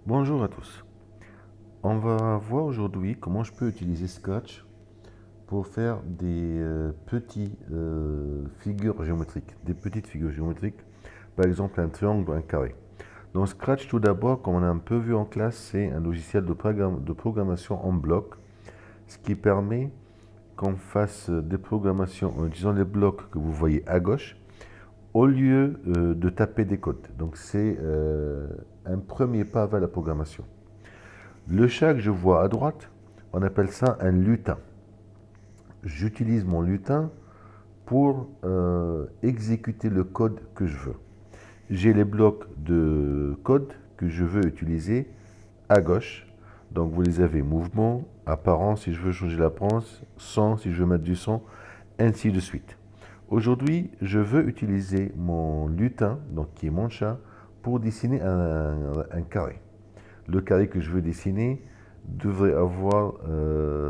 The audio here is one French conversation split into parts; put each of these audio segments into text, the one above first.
Bonjour à tous. On va voir aujourd'hui comment je peux utiliser Scratch pour faire des petites figures géométriques, par exemple un triangle ou un carré. Dans Scratch, tout d'abord, comme on a un peu vu en classe, c'est un logiciel de programmation en bloc, ce qui permet qu'on fasse des programmations en utilisant les blocs que vous voyez à gauche, au lieu de taper des codes. Donc c'est un premier pas vers la programmation. Le chat que je vois à droite, on appelle ça un lutin. J'utilise mon lutin pour exécuter le code que je veux. J'ai les blocs de code que je veux utiliser à gauche. Donc vous les avez mouvement, apparence si je veux changer l'apparence, son si je veux mettre du son, ainsi de suite. Aujourd'hui, je veux utiliser mon lutin, donc qui est mon chat, pour dessiner un carré. Le carré que je veux dessiner devrait avoir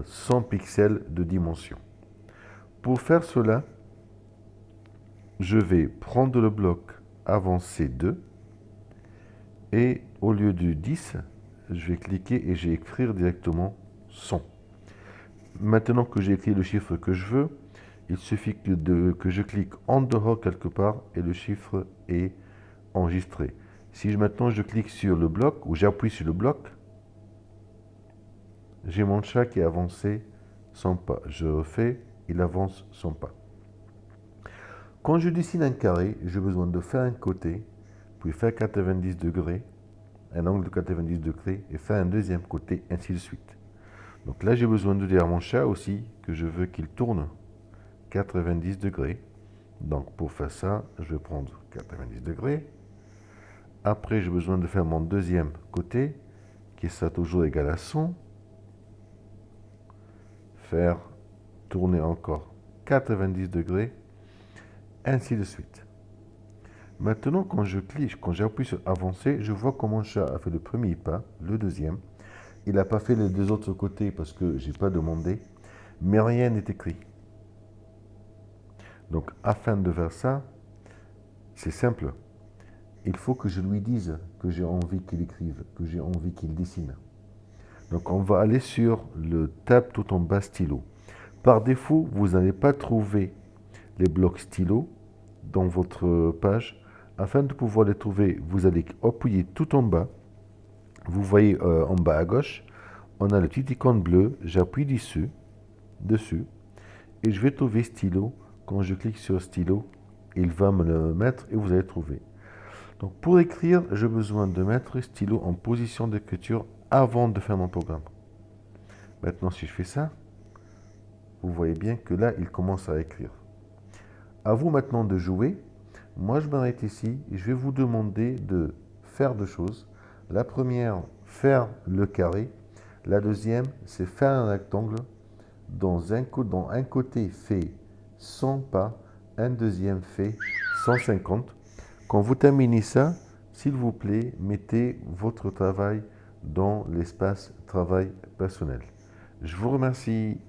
100 pixels de dimension. Pour faire cela, je vais prendre le bloc avancé 2 et au lieu du 10, je vais cliquer et je vais écrire directement 100. Maintenant que j'ai écrit le chiffre que je veux, il suffit que je clique en dehors quelque part et le chiffre est enregistré. Si maintenant je clique sur le bloc ou j'appuie sur le bloc, j'ai mon chat qui a avancé 100 pas. Je refais, il avance 100 pas. Quand je dessine un carré, j'ai besoin de faire un côté, puis faire 90 degrés, un angle de 90 degrés, et faire un deuxième côté, ainsi de suite. Donc là, j'ai besoin de dire à mon chat aussi que je veux qu'il tourne 90 degrés. Donc pour faire ça, je vais prendre 90 degrés. Après, j'ai besoin de faire mon deuxième côté, qui sera toujours égal à 100. Faire tourner encore 90 degrés, ainsi de suite. Maintenant, quand je clique, quand j'appuie sur avancer, je vois que mon chat a fait le premier pas, le deuxième. Il n'a pas fait les deux autres côtés parce que je n'ai pas demandé, mais rien n'est écrit. Donc, afin de faire ça, c'est simple. Il faut que je lui dise que j'ai envie qu'il écrive, que j'ai envie qu'il dessine. Donc, on va aller sur le tab tout en bas stylo. Par défaut, vous n'allez pas trouver les blocs stylo dans votre page. Afin de pouvoir les trouver, vous allez appuyer tout en bas. Vous voyez en bas à gauche, on a le petit icône bleu. J'appuie dessus, et je vais trouver stylo. Quand je clique sur stylo, il va me le mettre et vous allez trouver. Donc pour écrire, j'ai besoin de mettre stylo en position d'écriture avant de faire mon programme. Maintenant, si je fais ça, vous voyez bien que là, il commence à écrire. À vous maintenant de jouer. Moi, je m'arrête ici et je vais vous demander de faire deux choses. La première, faire le carré. La deuxième, c'est faire un rectangle. Dans un côté fait 100 pas, un deuxième fait 150. Quand vous terminez ça, s'il vous plaît, mettez votre travail dans l'espace travail personnel. Je vous remercie.